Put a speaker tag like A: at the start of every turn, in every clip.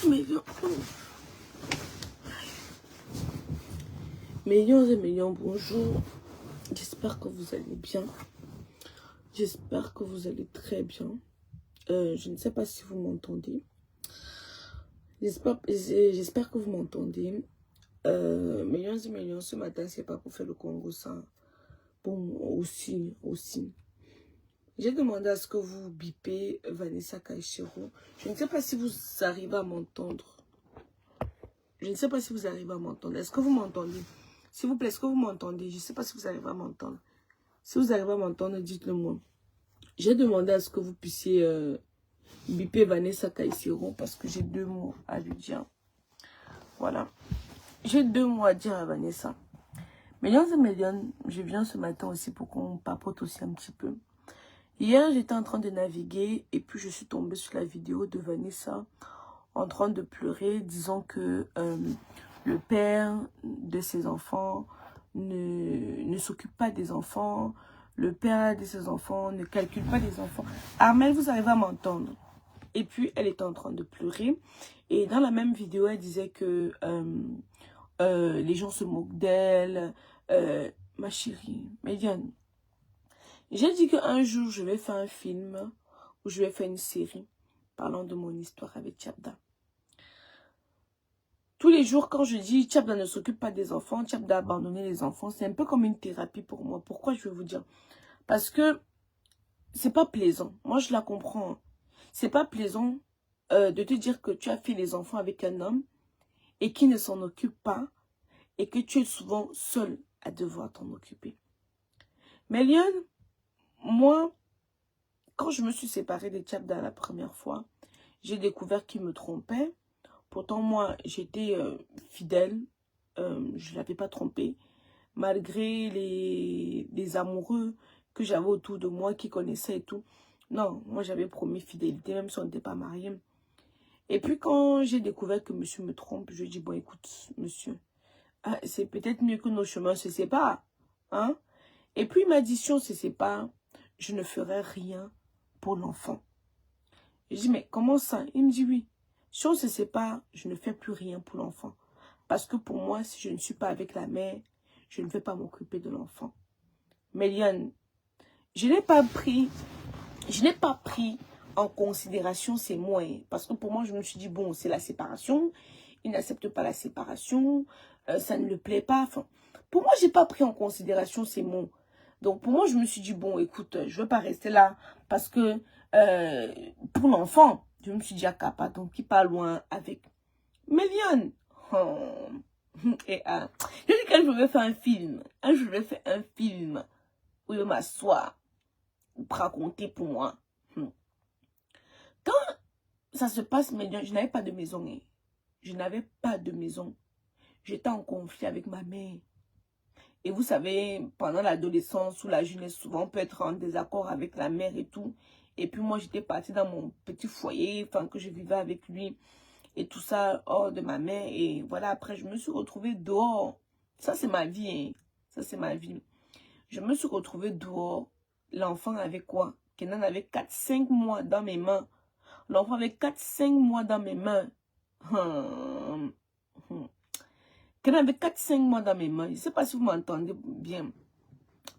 A: millions. Millions et millions, bonjour. J'espère que vous allez bien. J'espère que vous allez très bien. Je ne sais pas si vous m'entendez. J'espère que vous m'entendez. Millions et millions, ce matin, c'est pas pour faire le Congo, ça. Bon, aussi. J'ai demandé à ce que vous bipez Vanessa Kaishiro. Je ne sais pas si vous arrivez à m'entendre. Est-ce que vous m'entendez? S'il vous plaît, est-ce que vous m'entendez? Je ne sais pas si vous arrivez à m'entendre. Si vous arrivez à m'entendre, dites-le moi. J'ai demandé à ce que vous puissiez biper Vanessa Kaishiro parce que j'ai 2 mots à lui dire. Voilà. J'ai 2 mots à dire à Vanessa. Millions et millions, je viens ce matin aussi pour qu'on papote aussi un petit peu. Hier, j'étais en train de naviguer et puis je suis tombée sur la vidéo de Vanessa en train de pleurer, disant que le père de ses enfants ne s'occupe pas des enfants, le père de ses enfants ne calcule pas des enfants. Armelle, vous arrivez à m'entendre? Et puis, elle était en train de pleurer. Et dans la même vidéo, elle disait que les gens se moquent d'elle. Ma chérie, Médiane, j'ai dit qu'un jour, je vais faire un film ou je vais faire une série parlant de mon histoire avec Tchabda. Tous les jours, quand je dis Tchabda ne s'occupe pas des enfants, Tchabda a abandonné les enfants, c'est un peu comme une thérapie pour moi. Pourquoi je vais vous dire? Parce que c'est pas plaisant. Moi, je la comprends. C'est pas plaisant de te dire que tu as fait les enfants avec un homme et qui ne s'en occupe pas et que tu es souvent seul à devoir t'en occuper. Mais Lyon, moi, quand je me suis séparée de Tchabda la première fois, j'ai découvert qu'il me trompait. Pourtant, moi, j'étais fidèle. Je ne l'avais pas trompé. Malgré les amoureux que j'avais autour de moi, qui connaissaient et tout. Non, moi, j'avais promis fidélité, même si on n'était pas mariés. Et puis, quand j'ai découvert que monsieur me trompe, je lui ai dit, bon, écoute, monsieur, c'est peut-être mieux que nos chemins se séparent. Hein? Et puis, il m'a dit, si on se sépare, je ne ferai rien pour l'enfant. Je dis, mais comment ça? Il me dit, oui. Si on se sépare, je ne fais plus rien pour l'enfant. Parce que pour moi, si je ne suis pas avec la mère, je ne vais pas m'occuper de l'enfant. Mais Liane, je n'ai pas pris en considération ces mots. Parce que pour moi, je me suis dit, bon, c'est la séparation. Il n'accepte pas la séparation. Ça ne le plaît pas. Enfin, pour moi, je n'ai pas pris en considération ces mots. Donc, pour moi, je me suis dit, bon, écoute, je ne veux pas rester là. Parce que pour l'enfant, je me suis dit, Akapa, donc il pas loin avec. Mais Liane, et je dis qu'un jour je vais faire un film. Un jour je vais faire un film où il va m'asseoir pour raconter pour moi. Quand ça se passe, mais je n'avais pas de maison. Je n'avais pas de maison. J'étais en conflit avec ma mère. Et vous savez, pendant l'adolescence ou la jeunesse, souvent on peut être en désaccord avec la mère et tout. Et puis moi, j'étais partie dans mon petit foyer, enfin que je vivais avec lui. Et tout ça hors de ma mère. Et voilà, après, je me suis retrouvée dehors. Ça, c'est ma vie. Ça, c'est ma vie. Je me suis retrouvée dehors. L'enfant avait quoi? Kenan avait 4-5 mois dans mes mains. L'enfant avait 4-5 mois dans mes mains. Kenan avait 4-5 mois dans mes mains. Je ne sais pas si vous m'entendez bien.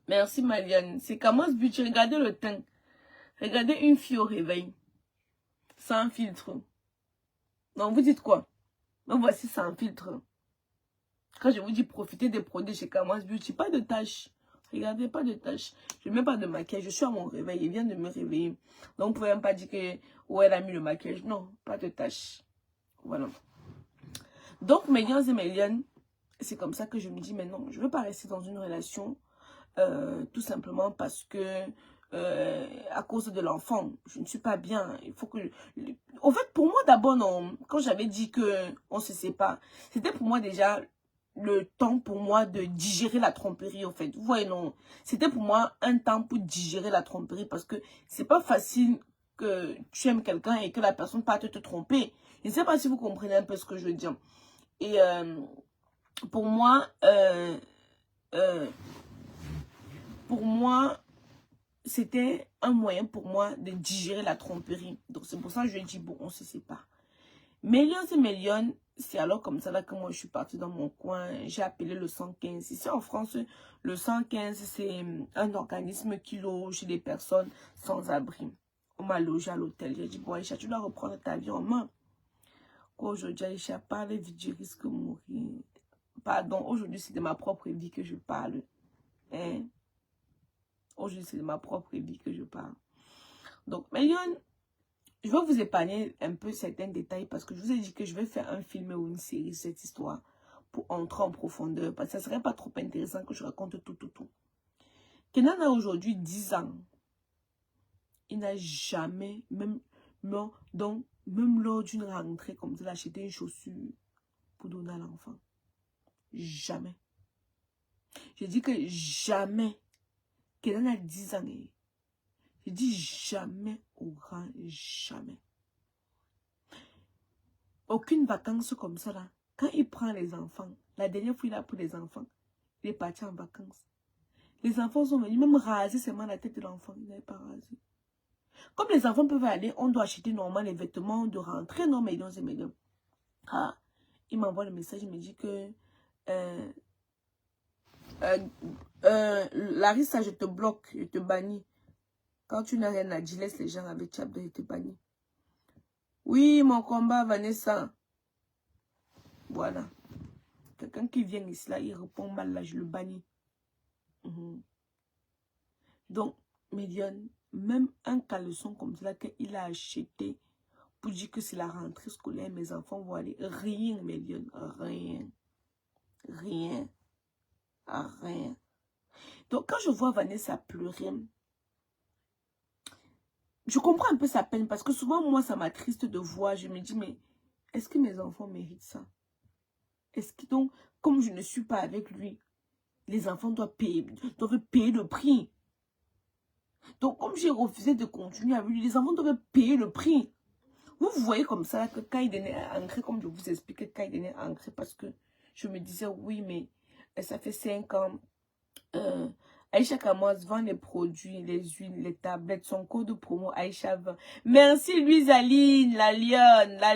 A: Merci, Marianne. C'est comment ce but? Regardez le teint. Regardez une fille au réveil. Sans filtre. Non, vous dites quoi? Donc voici sans filtre. Quand je vous dis profiter des produits chez Kamas Beauty, pas de tâches. Regardez, pas de tâches. Je ne mets pas de maquillage. Je suis à mon réveil. Il vient de me réveiller. Donc vous ne pouvez même pas dire que ouais, elle a mis le maquillage. Non, pas de tâches. Voilà. Donc mes liens et mes liens, c'est comme ça que je me dis, mais non, je ne veux pas rester dans une relation tout simplement parce que à cause de l'enfant, je ne suis pas bien. Il faut que... En fait, pour moi, d'abord, non. Quand j'avais dit qu'on se sépare, c'était pour moi déjà le temps pour moi de digérer la tromperie, en fait. Vous voyez, non. C'était pour moi un temps pour digérer la tromperie parce que c'est pas facile que tu aimes quelqu'un et que la personne parte te tromper. Je ne sais pas si vous comprenez un peu ce que je veux dire. Et pour moi, c'était un moyen pour moi de digérer la tromperie. Donc, c'est pour ça que je dis, bon, on se sépare. Millions et millions, c'est alors comme ça là que moi je suis partie dans mon coin. J'ai appelé le 115. Ici en France, le 115, c'est un organisme qui loge les personnes sans abri. On m'a logé à l'hôtel. J'ai dit, bon Aïcha, tu dois reprendre ta vie en main. Aujourd'hui, Aïcha, parle vite, je risque de mourir. Pardon, aujourd'hui c'est de ma propre vie que je parle. Hein? Aujourd'hui c'est de ma propre vie que je parle. Donc, millions. Je vais vous épargner un peu certains détails parce que je vous ai dit que je vais faire un film ou une série sur cette histoire pour entrer en profondeur. Parce que ça ne serait pas trop intéressant que je raconte tout. Kenan a aujourd'hui 10 ans. Il n'a jamais, même lors d'une rentrée comme ça, il a acheté une chaussure pour donner à l'enfant. Jamais. Je dis que jamais. Kenan a 10 ans. Je dis jamais au grand jamais. Aucune vacance comme ça là. Quand il prend les enfants, la dernière fois il a pris les enfants, il est parti en vacances. Les enfants sont venus même raser seulement la tête de l'enfant. Il n'avait pas rasé. Comme les enfants peuvent aller, on doit acheter normalement les vêtements de rentrée. Non, mais non, c'est millions. Ah, il m'envoie le message, il me dit que Larissa, je te bloque, je te bannis. Quand tu n'as rien à dire, laisse les gens avec Tchabda, je te bannis. Oui, mon combat, Vanessa. Voilà. Quelqu'un qui vient ici, là, il répond mal, là, je le bannis. Donc, Médiane, même un caleçon comme ça qu'il a acheté pour dire que c'est la rentrée scolaire, mes enfants vont aller. Rien, Médiane, rien. Rien. Rien. Donc, quand je vois Vanessa pleurer, je comprends un peu sa peine parce que souvent, moi, ça m'attriste de voir. Je me dis, mais est-ce que mes enfants méritent ça? Est-ce que donc, comme je ne suis pas avec lui, les enfants doivent payer le prix? Donc, comme j'ai refusé de continuer avec lui, les enfants doivent payer le prix. Vous voyez comme ça que quand il est ancré, comme je vous explique, quand il est ancré, parce que je me disais, oui, mais ça fait 5 ans. Aïcha Kamoise vend les produits, les huiles, les tablettes, son code promo Aïcha 20. Merci Louise Aline, la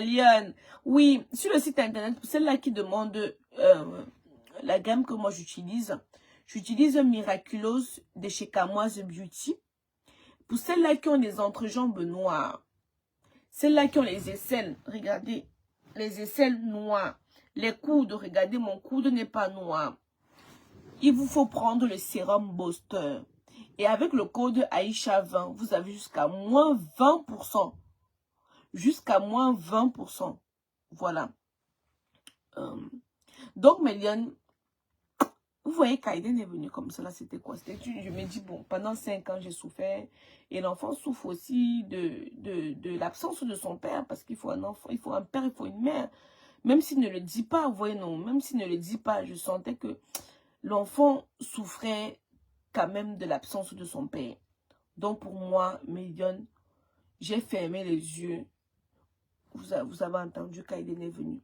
A: lionne. Oui, sur le site internet, pour celle-là qui demande la gamme que moi j'utilise Miraculous de chez Kamoise Beauty. Pour celles-là qui ont des entrejambes noires, celles-là qui ont les aisselles, regardez, les aisselles noires, les coudes, regardez, mon coude n'est pas noir. Il vous faut prendre le sérum Booster. Et avec le code Aïcha 20, vous avez jusqu'à moins 20%. Jusqu'à moins 20%. Voilà. Donc, Méliane, vous voyez, Kaiden est venu comme ça, là, c'était quoi? Je me dis, bon, pendant 5 ans, j'ai souffert. Et l'enfant souffre aussi de l'absence de son père, parce qu'il faut un enfant, il faut un père, il faut une mère. Même s'il ne le dit pas, vous voyez, non, même s'il ne le dit pas, je sentais que l'enfant souffrait quand même de l'absence de son père. Donc, pour moi, Médiane, j'ai fermé les yeux. Vous avez entendu Kaiden est venu.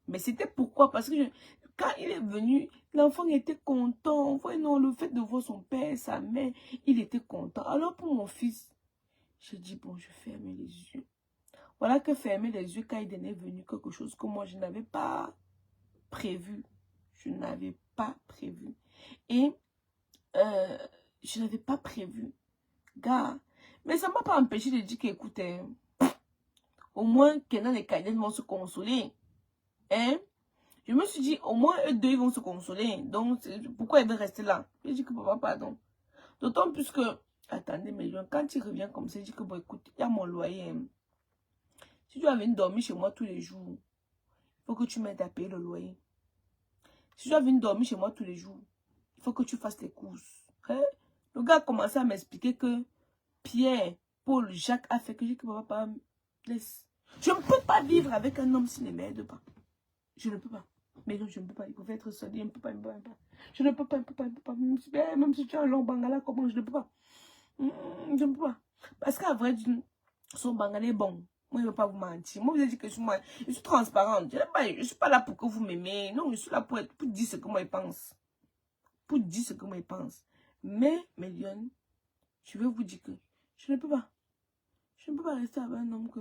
A: Mais c'était pourquoi? Parce que quand il est venu, l'enfant était content. Voyez, non, le fait de voir son père, sa mère, il était content. Alors pour mon fils, j'ai dit, bon, je ferme les yeux. Voilà que fermer les yeux quand il est venu, quelque chose que moi, je n'avais pas prévu. Je n'avais pas prévu. Et je n'avais pas prévu. Gars, mais ça ne m'a pas empêché de dire qu'écoutez, au moins, Kenan et Kaiden vont se consoler. Hein? Je me suis dit, au moins eux deux, ils vont se consoler. Donc, pourquoi ils veulent rester là? J'ai dit que papa, pardon. D'autant plus que, attendez, mais quand il revient comme ça, il dit que, bon, écoute, il y a mon loyer. Si tu vas venir dormir chez moi tous les jours, il faut que tu m'aides à payer le loyer. Si tu vas venir dormir chez moi tous les jours, il faut que tu fasses tes courses. Hein? Le gars a commencé à m'expliquer que Pierre, Paul, Jacques a fait que j'ai dit que papa, laisse. Je ne peux pas vivre avec un homme s'il ne m'aide pas. Je ne peux pas. Mais non, je ne peux pas. Il pouvait être seul. Je ne peux pas. Je ne peux pas. Même si tu as un long bangala, comment je ne peux pas. Je ne peux pas. Parce qu'à vrai dire, son bangala est bon. Moi, je ne veux pas vous mentir. Moi, vous avez dit que je suis transparente. Je ne suis pas là pour que vous m'aimez. Non, je suis là pour dire ce que moi, je pense. Pour dire ce que moi, je pense. Mais, Méliane, je vais vous dire que je ne peux pas. Je ne peux pas rester avec un homme que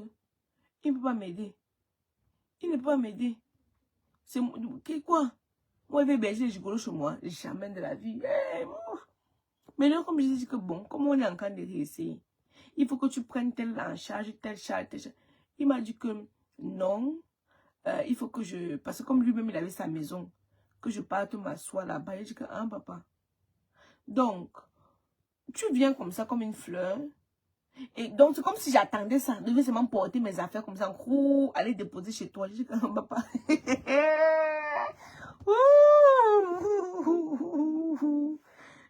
A: il ne peut pas m'aider. Il ne peut pas m'aider. C'est quoi? Moi, il veut berger les gigolos chez moi. Jamais de la vie. Mais là, comme je dis que bon, comme on est en train de réessayer, il faut que tu prennes tel en charge, tel charge, tel charge. Il m'a dit que non, il faut que je... Parce que comme lui-même, il avait sa maison, que je parte m'asseoir là-bas. Il dit que, hein, papa. Donc, tu viens comme ça, comme une fleur. Et donc, c'est comme si j'attendais ça. Je devais seulement porter mes affaires comme ça, aller déposer chez toi. Je dis que, hein, papa.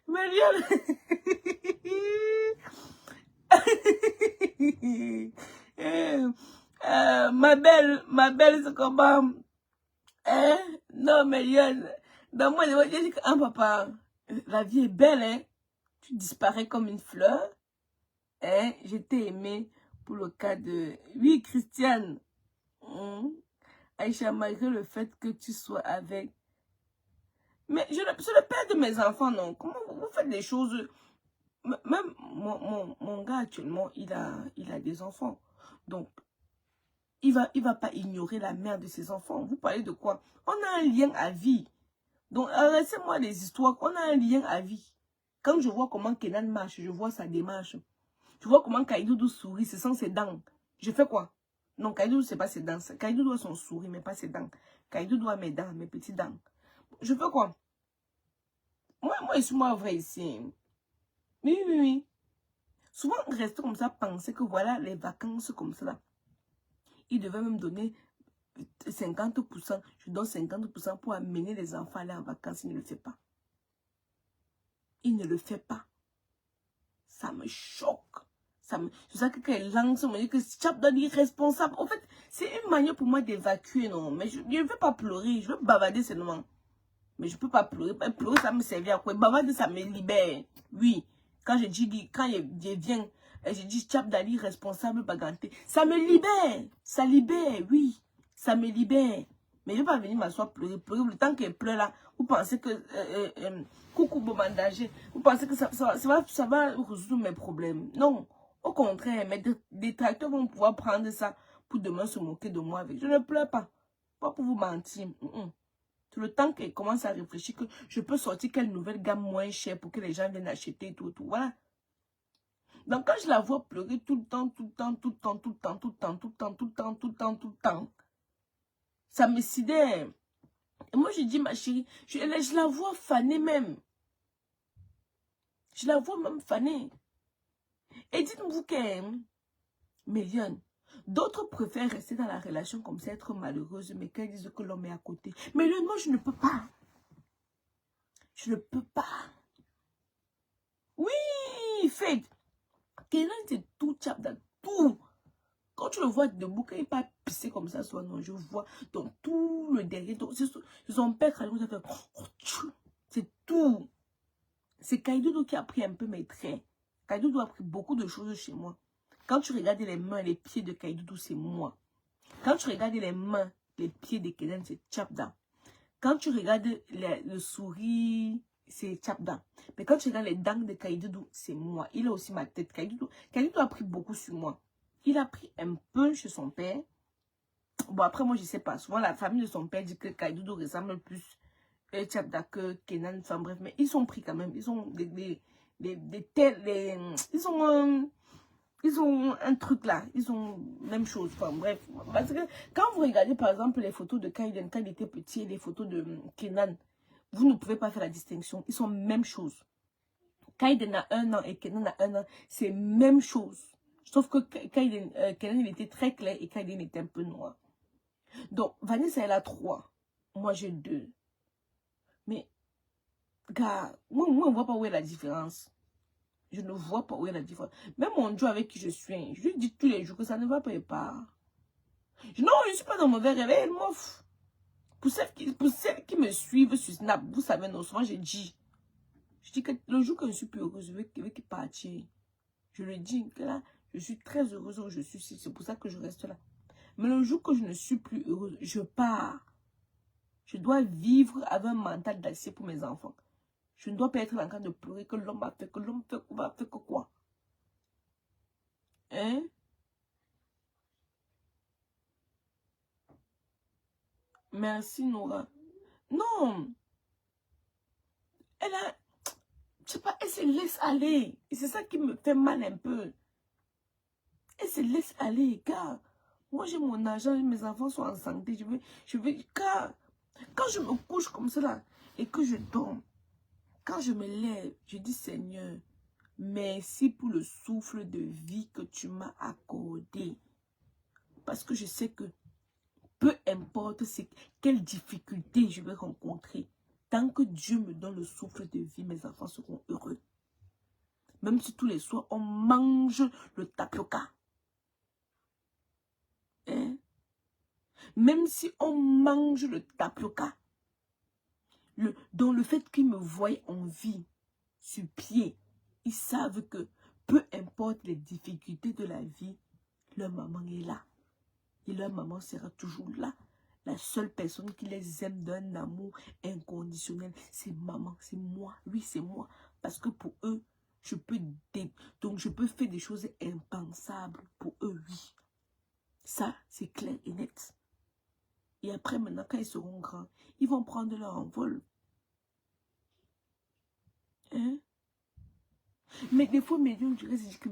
A: Marianne. Ma belle, c'est comment? Hein? Non, Marianne. Dans moi, je dis que, hein, papa, la vie est belle, hein? Tu disparais comme une fleur. Hein? Je t'ai aimé pour le cas de... Oui, Christiane. Aïcha, malgré le fait que tu sois avec... Mais c'est le père de mes enfants, non? Comment vous faites des choses... Même mon gars, actuellement, il a des enfants. Donc, il va pas ignorer la mère de ses enfants. Vous parlez de quoi? On a un lien à vie. Donc, arrêtez-moi les histoires. On a un lien à vie. Quand je vois comment Kenan marche, je vois sa démarche. Je vois comment Kaidoudou sourit, ce sont ses dents. Je fais quoi? Non, Kaidoudou, c'est pas ses dents. Kaidoudou a son sourire, mais pas ses dents. Kaidoudou a mes dents, mes petites dents. Je fais quoi? Moi, je suis moi vrai ici. Oui, oui, oui. Souvent, rester comme ça, penser que voilà, les vacances comme ça. Il devait même donner 50%. Je donne 50% pour amener les enfants à aller en vacances. Il ne le fait pas. Il ne le fait pas. Ça me choque. C'est ça que quand elle lance, on me dit que Chap doit être responsable. En fait, c'est une manière pour moi d'évacuer, non. Mais je ne veux pas pleurer. Je veux bavarder seulement. Mais je ne peux pas pleurer. Pleurer, ça me servait à quoi? Bavarder, ça me libère. Oui. Quand je viens, je dis Chap Dali responsable baganté. Ça me libère. Ça libère, oui. Ça me libère. Mais je ne vais pas venir m'asseoir pleurer. Le temps qu'elle pleure là, vous pensez que... coucou Bomandagé. Vous pensez que ça va résoudre mes problèmes. Non. Au contraire, mes détracteurs vont pouvoir prendre ça pour demain se moquer de moi avec. Je ne pleure pas. Pas pour vous mentir. C'est le temps qu'elle commence à réfléchir que je peux sortir quelle nouvelle gamme moins chère pour que les gens viennent acheter tout. Voilà. Donc quand je la vois pleurer tout le temps, ça me sidère. Et moi je dis ma chérie, je la vois faner même. Je la vois même faner. Et dites-vous que, Méliane, d'autres préfèrent rester dans la relation comme ça, être malheureuse, mais qu'elles disent que l'homme est à côté. Mais moi, je ne peux pas. Je ne peux pas. Oui, Fête. Kénan, c'est tout Chap dans tout. Quand tu le vois debout, quand il n'est pas pissé comme ça, soit non, je vois dans tout le derrière. Son père, c'est tout. C'est Kaidoudou qui a pris un peu mes traits. Kaidoudou a pris beaucoup de choses chez moi. Quand tu regardes les mains et les pieds de Kaidoudou, c'est moi. Quand tu regardes les mains, les pieds de Kenan, c'est Chapda. Quand tu regardes le sourire, c'est Chapda. Mais quand tu regardes les dents de Kaidoudou, c'est moi. Il a aussi ma tête. Kaidoudou a pris beaucoup sur moi. Il a pris un peu chez son père. Bon, après, moi, je ne sais pas. Souvent, la famille de son père dit que Kaidoudou ressemble plus à Chapda que Kenan. Enfin, bref, mais ils sont pris quand même. Ils ont ils ont un truc là, ils ont même chose, enfin bref. Parce que quand vous regardez par exemple les photos de Kaiden quand il était petit et les photos de Kenan, vous ne pouvez pas faire la distinction. Ils sont même chose. Kaiden a 1 an et Kenan a 1 an, c'est même chose. Sauf que Kenan il était très clair et Kaiden était un peu noir. Donc Vanessa elle a 3, moi j'ai 2. Mais gars, moi on ne voit pas où est la différence. Je ne vois pas où est la différence. Même mon Dieu avec qui je suis, je lui dis tous les jours que ça ne va pas et pas. Non, je ne suis pas dans mauvais réveil, elle m'offre. Pour celles qui me suivent sur Snap, vous savez, non, souvent je dis que le jour que je suis plus heureuse, je vais partir. Je le dis que là, je suis très heureuse où je suis. C'est pour ça que je reste là. Mais le jour que je ne suis plus heureuse, je pars. Je dois vivre avec un mental d'acier pour mes enfants. Je ne dois pas être en train de pleurer que l'homme a fait, que l'homme va faire que quoi. Hein? Merci, Nora. Non. Elle a... Je sais pas, elle se laisse aller. Et c'est ça qui me fait mal un peu. Elle se laisse aller, car moi j'ai mon argent, mes enfants sont en santé. Car quand je me couche comme ça là, et que je dors, quand je me lève, je dis Seigneur, merci pour le souffle de vie que tu m'as accordé. Parce que je sais que peu importe quelle difficulté je vais rencontrer, tant que Dieu me donne le souffle de vie, mes enfants seront heureux. Même si tous les soirs, on mange le tapioca. Hein? Même si on mange le tapioca, dans le fait qu'ils me voient en vie, sur pied, ils savent que peu importe les difficultés de la vie, leur maman est là. Et leur maman sera toujours là. La seule personne qui les aime d'un amour inconditionnel, c'est maman, c'est moi. Oui, c'est moi. Parce que pour eux, je peux faire des choses impensables. Pour eux, oui. Ça, c'est clair et net. Et après, maintenant, quand ils seront grands, ils vont prendre leur envol. Hein? Mais des fois, mes dieux, je dis que...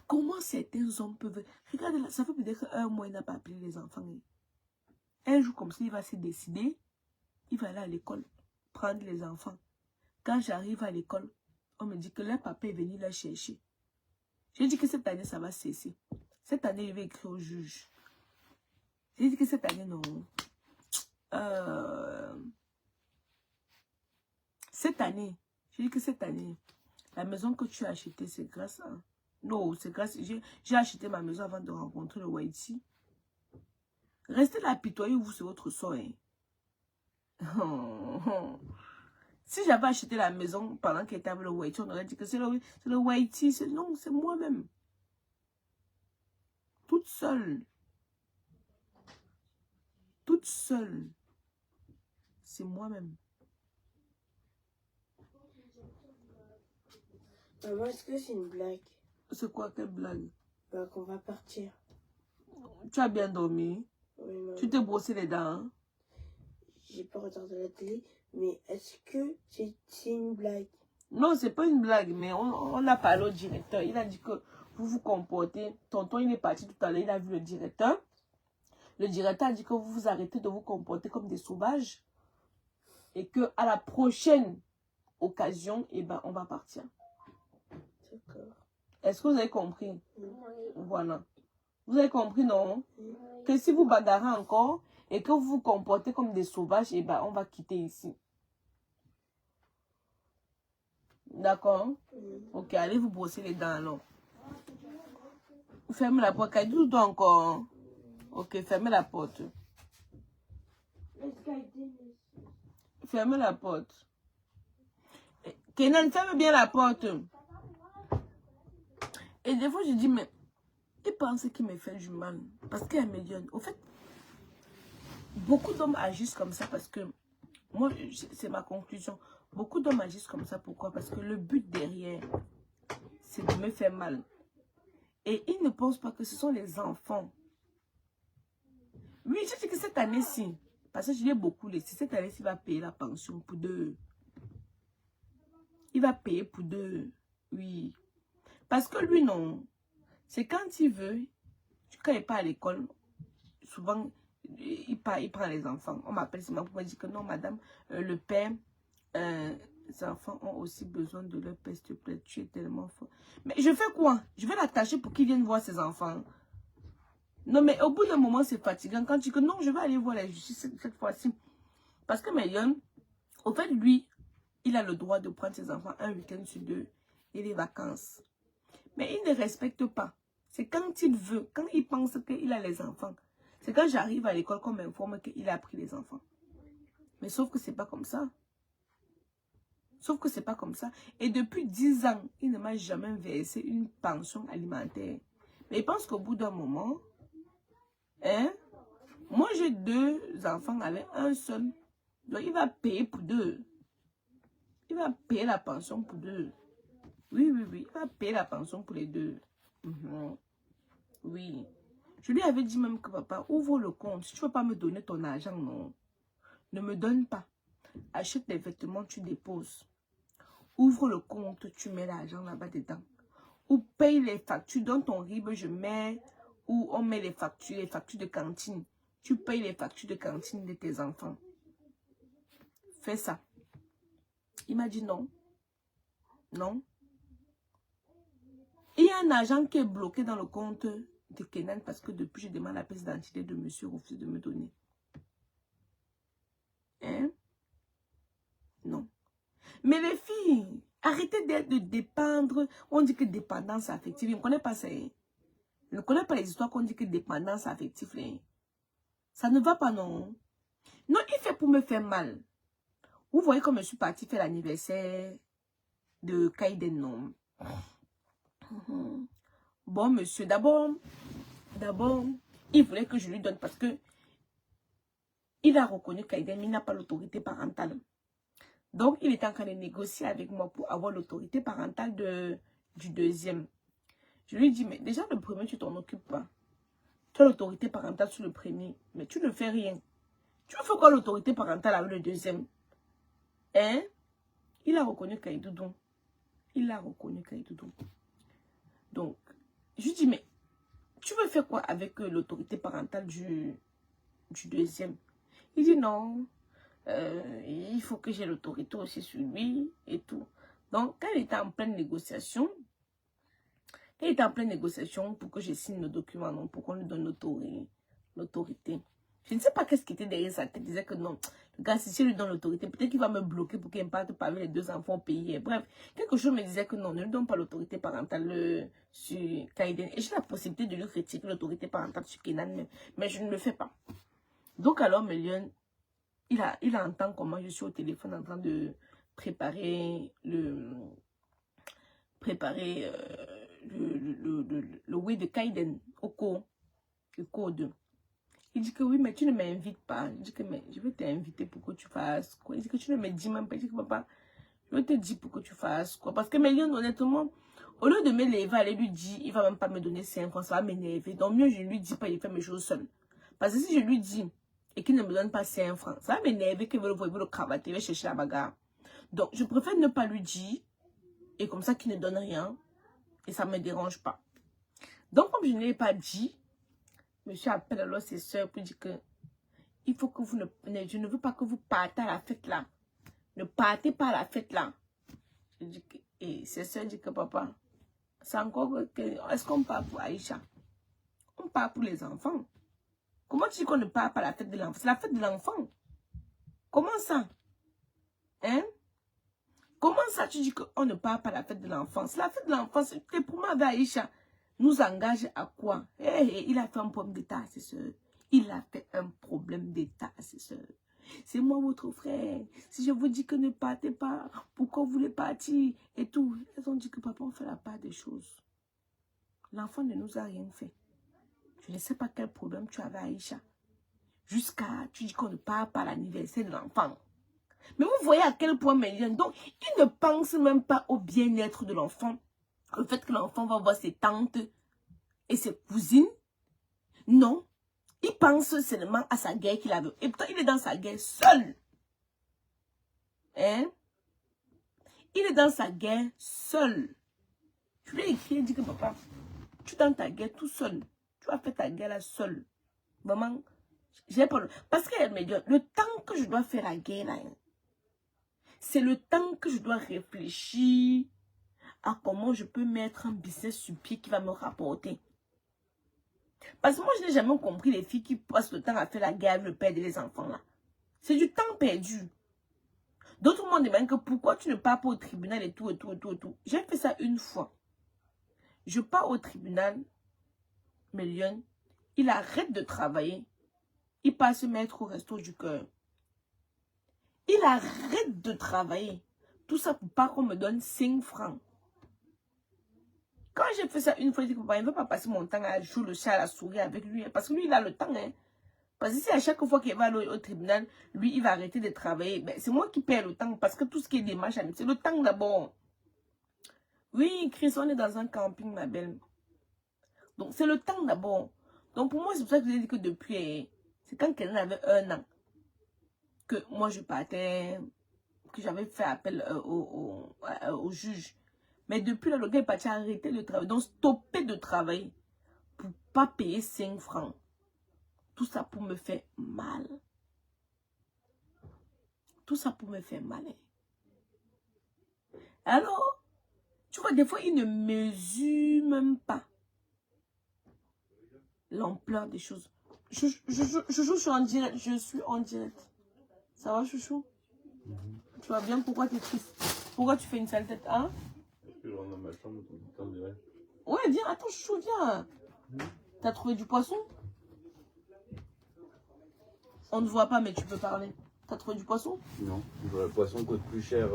A: Comment certains hommes peuvent... Regarde là, ça fait peut-être un mois, il n'a pas appelé les enfants. Un jour comme ça, il va se décider. Il va aller à l'école, prendre les enfants. Quand j'arrive à l'école, on me dit que leur papa est venu la chercher. J'ai dit que cette année, ça va cesser. Cette année, je vais écrire au juge. J'ai dit que cette année, non. Cette année, j'ai dit que cette année, la maison que tu as achetée, c'est grâce à... Non, c'est grâce... J'ai acheté ma maison avant de rencontrer le Whitey. Restez là, pitoyez-vous sur votre sort. Hein. Si j'avais acheté la maison pendant qu'elle était avec le Whitey, on aurait dit que c'est le Whitey. Non, c'est moi-même. Toute seule. Toute seule. C'est moi-même.
B: Maman, est-ce que c'est une blague?
A: C'est quoi, quelle blague?
B: Bah, qu'on va partir.
A: Tu as bien dormi?
B: Oui, maman.
A: Tu t'es brossé les dents? Hein?
B: J'ai pas regardé la télé, mais est-ce que c'est une blague?
A: Non, c'est pas une blague, mais on a parlé au directeur. Il a dit que vous vous comportez. Tonton, il est parti tout à l'heure, il a vu le directeur. Le directeur a dit que vous vous arrêtez de vous comporter comme des sauvages. Et que à la prochaine occasion, eh ben, on va partir.
B: D'accord.
A: Est-ce que vous avez compris?
B: Oui.
A: Voilà. Vous avez compris, non?
B: Oui.
A: Que si vous bagarrez encore et que vous vous comportez comme des sauvages, eh ben, on va quitter ici. D'accord?
B: Oui.
A: Ok, allez vous brosser les dents alors. Fermez la porte. Kadou doit encore. Ok, fermez la porte. Fermez la porte. Kenan, ferme bien la porte. Et des fois, je dis, mais il pense qu'il me fait du mal. Parce qu'elle me dit, au fait, beaucoup d'hommes agissent comme ça parce que, moi, c'est ma conclusion. Beaucoup d'hommes agissent comme ça. Pourquoi? Parce que le but derrière, c'est de me faire mal. Et ils ne pensent pas que ce sont les enfants. Oui, je dis que cette année-ci, parce que je l'ai beaucoup laissé, cette année-ci, il va payer la pension pour 2. Il va payer pour 2. Oui. Parce que lui, non. C'est quand il veut, quand il n'est pas à l'école, souvent, il prend les enfants. On m'appelle souvent pour me dire que non, madame, le père, les enfants ont aussi besoin de leur père, s'il te plaît, tu es tellement fort. Mais je fais quoi? Je vais l'attacher pour qu'il vienne voir ses enfants. Non, mais au bout d'un moment, c'est fatigant. Quand tu dis que non, je vais aller voir la justice cette fois-ci. Parce que Million, au fait, lui, il a le droit de prendre ses enfants un week-end sur 2 et les vacances. Mais il ne respecte pas. C'est quand il veut, quand il pense qu'il a les enfants. C'est quand j'arrive à l'école qu'on m'informe qu'il a pris les enfants. Mais sauf que c'est pas comme ça. Sauf que c'est pas comme ça. Et depuis 10 ans, il ne m'a jamais versé une pension alimentaire. Mais il pense qu'au bout d'un moment, hein, moi j'ai 2 enfants avec un seul. Donc il va payer pour 2. Il va payer la pension pour 2. Oui, oui, oui. Il va payer la pension pour les 2. Oui. Je lui avais dit même que papa, ouvre le compte. Si tu ne veux pas me donner ton argent, non. Ne me donne pas. Achète les vêtements, tu déposes. Ouvre le compte, tu mets l'argent là-bas dedans. Ou paye les factures. Dans ton RIB, je mets, ou on met les factures de cantine. Tu payes les factures de cantine de tes enfants. Fais ça. Il m'a dit non. Non. Il y a un argent qui est bloqué dans le compte de Kenan parce que depuis je demande la pièce d'identité de monsieur refuse de me donner. Hein? Non. Mais les filles, arrêtez de dépendre. On dit que dépendance affective. Je ne connais pas ça. Hein? Je ne connais pas les histoires qu'on dit que dépendance affective. Hein? Ça ne va pas, non. Non, il fait pour me faire mal. Vous voyez comme je suis partie faire l'anniversaire de Kaiden, non. Bon, monsieur, d'abord, il voulait que je lui donne parce que il a reconnu Kaiden, mais il n'a pas l'autorité parentale. Donc, il était en train de négocier avec moi pour avoir l'autorité parentale du deuxième. Je lui dis, mais déjà le premier, tu t'en occupes pas. Tu as l'autorité parentale sur le premier, mais tu ne fais rien. Tu fais quoi l'autorité parentale avec le deuxième? Hein? Il a reconnu Kaidoudou. Il a reconnu Kaidoudou. Donc, je lui dis, mais tu veux faire quoi avec l'autorité parentale du deuxième? Il dit non, il faut que j'ai l'autorité aussi sur lui et tout. Donc, quand il était en pleine négociation, pour que je signe le document, non, pour qu'on lui donne l'autorité. Je ne sais pas qu'est-ce qui était derrière sa tête. Il disait que non, le gars, si je lui donne l'autorité, peut-être qu'il va me bloquer pour qu'il ne parte pas avec les deux enfants au pays. Bref, quelque chose me disait que non, ne lui donne pas l'autorité parentale sur Kaiden. Et j'ai la possibilité de lui retirer l'autorité parentale sur Kenan, mais je ne le fais pas. Donc alors, Melion, il entend comment je suis au téléphone en train de préparer le oui de Kaiden au cours 2. Il dit que oui, mais tu ne m'invites pas. Je dis que mais je vais t'inviter pour que tu fasses quoi. Il dit que tu ne me dis même pas. Il dit que papa, je vais te dire pour que tu fasses quoi. Parce que Melion, honnêtement, au lieu de me lever, aller lui dire, il va même pas me donner 5 francs, ça va m'énerver. Donc mieux, je ne lui dis pas, il fait mes choses seul. Parce que si je lui dis et qu'il ne me donne pas 5 francs, ça va m'énerver, qu'il veut le cravater, il va chercher la bagarre. Donc je préfère ne pas lui dire, et comme ça qu'il ne donne rien, et ça ne me dérange pas. Donc comme je ne l'ai pas dit, monsieur appelle alors ses soeurs pour dire que il faut que vous je ne veux pas que vous partez à la fête là. Ne partez pas à la fête là. Je dis que, et ses soeurs disent que papa, c'est encore que, est-ce qu'on part pour Aïcha? On part pour les enfants. Comment tu dis qu'on ne part pas à la fête de l'enfant? C'est la fête de l'enfant. Comment ça? Hein? Comment ça tu dis qu'on ne part pas à la fête de l'enfant? C'est la fête de l'enfant. C'est pour moi d'Aïcha. Nous engage à quoi? Il a fait un problème d'état à ses soeurs. Il a fait un problème d'état à ses soeurs. C'est moi votre frère. Si je vous dis que ne partez pas, pourquoi vous voulez partir? Et tout. Elles ont dit que papa, on fait la part des choses. L'enfant ne nous a rien fait. Je ne sais pas quel problème tu avais, Aïcha. Jusqu'à, tu dis qu'on ne part pas à l'anniversaire de l'enfant. Mais vous voyez à quel point Melion, donc, il ne pense même pas au bien-être de l'enfant. Le fait que l'enfant va voir ses tantes et ses cousines. Non. Il pense seulement à sa guerre qu'il avait. Et pourtant, il est dans sa guerre seul. Hein? Il est dans sa guerre seul. Je lui ai écrit, il dit que papa, tu es dans ta guerre tout seul. Tu as fait ta guerre là seul. Maman, j'ai pas... Parce qu'elle me dit, le temps que je dois faire la guerre là, c'est le temps que je dois réfléchir à comment je peux mettre un business sur pied qui va me rapporter. Parce que moi, je n'ai jamais compris les filles qui passent le temps à faire la guerre avec le père et les enfants là. C'est du temps perdu. D'autres m'ont demandé que pourquoi tu ne pars pas au tribunal et tout, et tout, et tout, et tout. J'ai fait ça une fois. Je pars au tribunal, Melion, il arrête de travailler. Il part se mettre au resto du cœur. Il arrête de travailler. Tout ça pour pas qu'on me donne 5 francs. Quand j'ai fait ça une fois, je dis que papa, il ne veut pas passer mon temps à jouer le chat à la souris avec lui. Parce que lui, il a le temps. Hein. Parce que si à chaque fois qu'il va aller au tribunal, lui, il va arrêter de travailler. Ben, c'est moi qui perds le temps. Parce que tout ce qui est démarche, c'est le temps d'abord. Oui, Chris, on est dans un camping, ma belle. Donc, c'est le temps d'abord. Donc pour moi, c'est pour ça que je vous ai dit que depuis, c'est quand quelqu'un avait 1 an, que moi je partais, que j'avais fait appel au juge. Mais depuis là, le gars est parti arrêter de travailler, donc stopper de travailler pour pas payer 5 francs. Tout ça pour me faire mal. Tout ça pour me faire mal. Alors, tu vois, des fois, ils ne mesurent même pas l'ampleur des choses. Chouchou, je suis en direct. Je suis en direct. Ça va, chouchou? Tu vas bien? Pourquoi tu es triste? Pourquoi tu fais une sale tête, hein?
C: Est-ce que je rentre dans ma chambre, t'en dirais?
A: Ouais, viens, attends, chouchou, viens. T'as trouvé du poisson? On ne voit pas, mais tu peux parler. T'as trouvé du poisson?
C: Non, le poisson coûte plus cher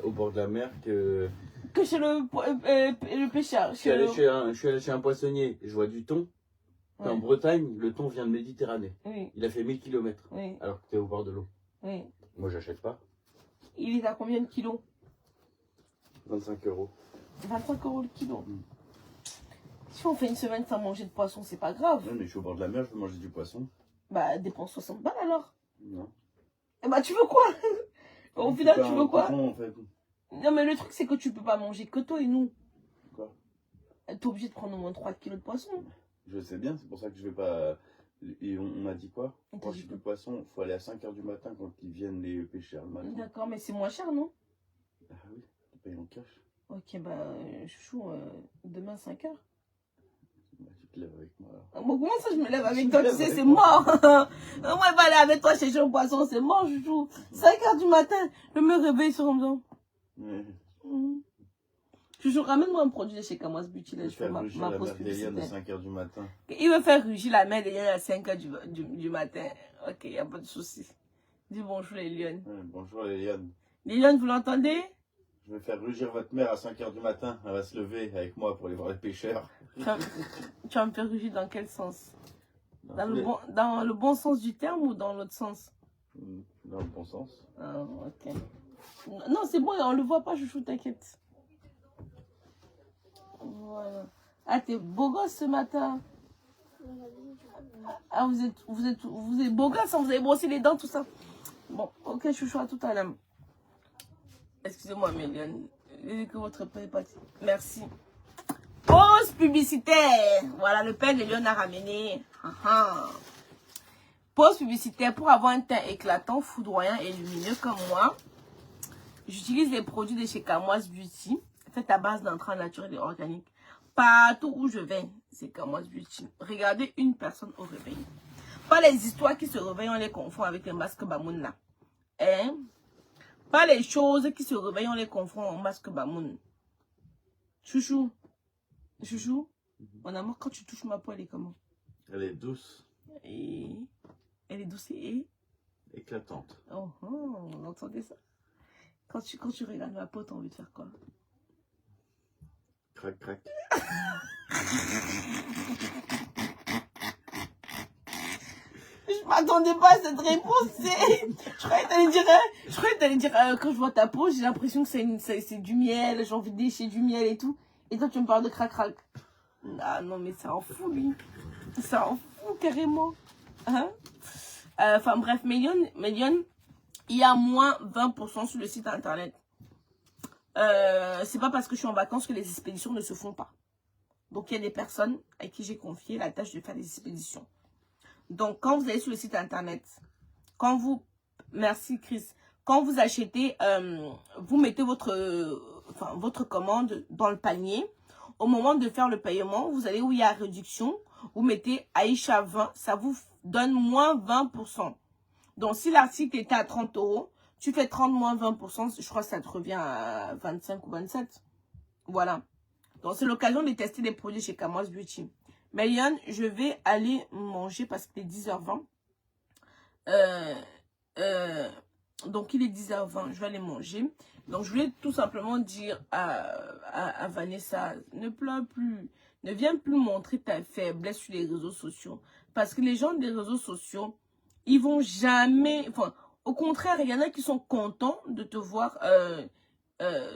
C: au bord de la mer que...
A: Que chez le pêcheur.
C: Je suis allé chez un poissonnier, je vois du thon.
A: Ouais.
C: En Bretagne, le thon vient de Méditerranée.
A: Oui,
C: Il a fait 1000 km,
A: oui,
C: alors que t'es au bord de l'eau.
A: oui.
C: Moi, j'achète pas.
A: Il est à combien de kilos?
C: 25 euros.
A: 25 € le kilo.
C: Mm.
A: Si on fait une semaine sans manger de poisson, c'est pas grave.
C: Ouais, mais je suis au bord de la mer, je veux manger du poisson.
A: Bah, dépense 60 balles alors.
C: Non.
A: Et bah, tu veux quoi? Au final, tu veux quoi?
C: Poisson, en fait.
A: Non, mais le truc, c'est que tu peux pas manger que toi et nous.
C: Quoi?
A: T'es obligé de prendre au moins 3 kilos de poisson.
C: Je sais bien, c'est pour ça que je vais pas... Et on m'a dit quoi?
A: On t'a
C: Pour
A: dit
C: acheter
A: quoi?
C: du poisson, il faut aller à 5 h du matin quand ils viennent les pêcheurs le matin.
A: D'accord, mais c'est moins cher, non?
C: Ah oui, tu payes en cash.
A: Ok, bah, chouchou, demain 5 h.
C: Bah, tu te lèves avec moi alors.
A: Bon, comment ça, je me lève avec
C: Tu
A: toi?
C: te
A: Tu
C: lèves
A: sais,
C: avec
A: c'est
C: moi.
A: mort. Moi, il va aller avec toi chercher un poisson, c'est mort, chouchou. 5 h du matin, je me réveille sur un temps.
C: Ouais.
A: Chouchou, ramène-moi un produit de chez Kamas Beauty, là,
C: Je
A: je fais ma
C: rugir la
A: pause
C: mère d'Eliane de
A: publicitaire.
C: 5 h du matin.
A: Il veut faire rugir la mère d'Eliane à 5 h du matin. Ok, il n'y a pas de souci. Dis bonjour les lions.
C: Ouais, bonjour Eliane.
A: Les lions, vous l'entendez?
C: Je vais faire rugir votre mère à 5 h du matin. Elle va se lever avec moi pour aller voir les pêcheurs.
A: Tu vas me faire rugir dans quel sens? Dans
C: tous les-
A: dans le bon sens du terme ou dans l'autre sens?
C: Dans le bon sens.
A: Ah, ok. Non, c'est bon, on le voit pas, chouchou, t'inquiète. Voilà. Ah, t'es beau gosse ce matin. Ah, vous êtes beau gosse, hein, vous avez brossé les dents, tout ça. Bon, ok, chouchou, à tout à l'heure. Excusez-moi, Méliane. Que votre père est parti. Merci. Pause publicitaire. Voilà, le père de Lyon a ramené. Pause publicitaire. Pour avoir un teint éclatant, foudroyant et lumineux comme moi, j'utilise les produits de chez Kamoise Beauty, faits à base d'entrailles naturelles et organiques. Partout où je vais, c'est Kamoise Beauty. Regardez une personne au réveil. Pas les histoires qui se réveillent, on les confond avec un masque Bamoun là. Hein? Pas les choses qui se réveillent, on les confond au masque Bamoun. Chouchou. Chouchou. Mon amour, quand tu touches ma peau, elle est comment?
C: Elle est douce.
A: Et... Elle est douce et...
C: Éclatante.
A: Oh, oh, on entendait ça. Quand tu regardes ma peau, t'as envie de faire quoi?
C: Crac, crac.
A: Je m'attendais pas à cette réponse. Je croyais que t'allais dire, quand je vois ta peau, j'ai l'impression que c'est du miel, j'ai envie de lécher du miel et tout. Et toi, tu me parles de crac-crac. Ah non, mais ça en fout, lui. Ça en fout, carrément. Hein? Enfin, bref, Mélion, il y a moins 20% sur le site internet. C'est pas parce que je suis en vacances que les expéditions ne se font pas. Donc, il y a des personnes à qui j'ai confié la tâche de faire des expéditions. Donc, quand vous allez sur le site internet, merci Chris, quand vous achetez, vous mettez votre commande dans le panier. Au moment de faire le paiement, vous allez où il y a réduction, vous mettez Aïcha 20, ça vous donne moins 20%. Donc, si l'article était à 30 €, tu fais 30 moins 20%, je crois que ça te revient à 25 ou 27. Voilà. Donc, c'est l'occasion de tester des produits chez Kamoise Beauty. Mais Yann, je vais aller manger parce qu'il est 10h20. Donc, il est 10h20, je vais aller manger. Donc, je voulais tout simplement dire à Vanessa, ne pleure plus. Ne viens plus montrer ta faiblesse sur les réseaux sociaux. Parce que les gens des réseaux sociaux, ils vont jamais... Enfin, au contraire, il y en a qui sont contents de te voir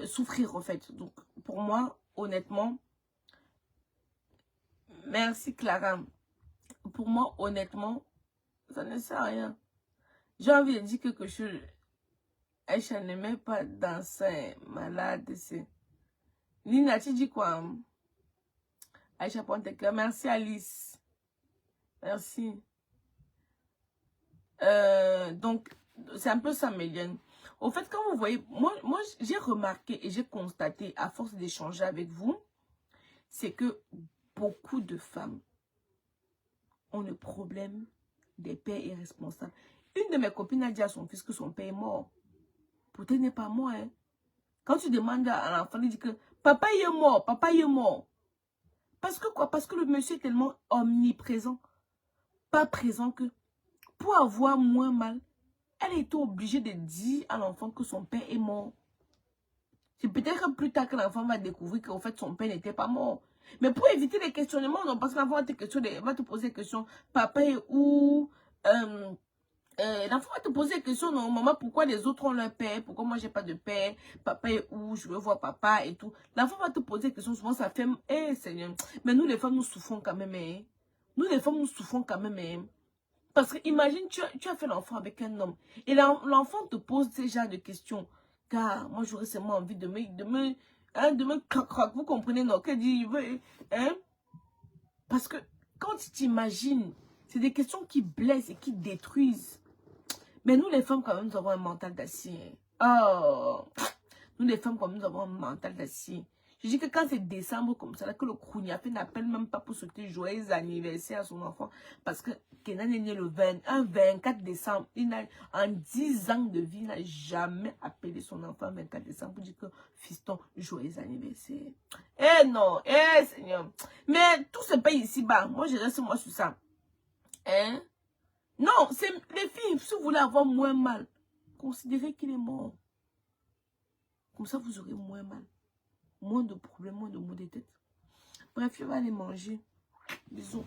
A: souffrir, en fait. Donc, pour moi, honnêtement... Merci Clara. pour moi, honnêtement, ça ne sert à rien. J'ai envie de dire quelque chose. Aïcha ne met pas d'enceinte malade. Nina, tu dis quoi? Aïcha Pointe-Cœur. Merci Alice. Merci. Donc, c'est un peu ça, Méliane. Au fait, quand vous voyez, moi j'ai remarqué et j'ai constaté, à force d'échanger avec vous, c'est que beaucoup de femmes ont le problème des pères irresponsables. Une de mes copines a dit à son fils que son père est mort. Pourtant, il n'est pas mort. Hein. Quand tu demandes à l'enfant, il dit que papa il est mort, papa il est mort. Parce que quoi? Parce que le monsieur est tellement omniprésent, pas présent que pour avoir moins mal, elle était obligée de dire à l'enfant que son père est mort. C'est peut-être que plus tard que l'enfant va découvrir qu'en fait son père n'était pas mort. Mais pour éviter les questionnements, non, parce que l'enfant va te poser des questions. Papa est où? L'enfant va te poser des questions. Non, maman, pourquoi les autres ont leur père? Pourquoi moi j'ai pas de père? Papa est où? Je veux voir papa et tout. L'enfant va te poser des questions. Souvent ça fait, Seigneur. Mais nous les femmes, nous souffrons quand même. Hein. Nous les femmes, nous souffrons quand même. Hein. Parce que imagine, tu as fait l'enfant avec un homme. Et l'enfant te pose ce genre de questions. Car moi, j'aurais seulement envie de me crac, vous comprenez, non? Que dit, hein? Parce que quand tu t'imagines, c'est des questions qui blessent et qui détruisent. Mais nous, les femmes, quand même, nous avons un mental d'acier. Oh! Nous, les femmes, comme nous avons un mental d'acier. Je dis que quand c'est décembre comme ça, là, que le Krougnafé n'appelle même pas pour souhaiter joyeux anniversaire à son enfant. Parce que Kenan est né le 24 décembre. En 10 ans de vie, il n'a jamais appelé son enfant le 24 décembre pour dire que fiston, joyeux anniversaire. Eh non, eh Seigneur. Mais tout se paye ici-bas. Moi, je reste moi sur ça. Hein? Non, c'est les filles, si vous voulez avoir moins mal, considérez qu'il est mort. Comme ça, vous aurez moins mal. Moins de problèmes, moins de maux de tête. Bref, je vais aller manger. Bisous.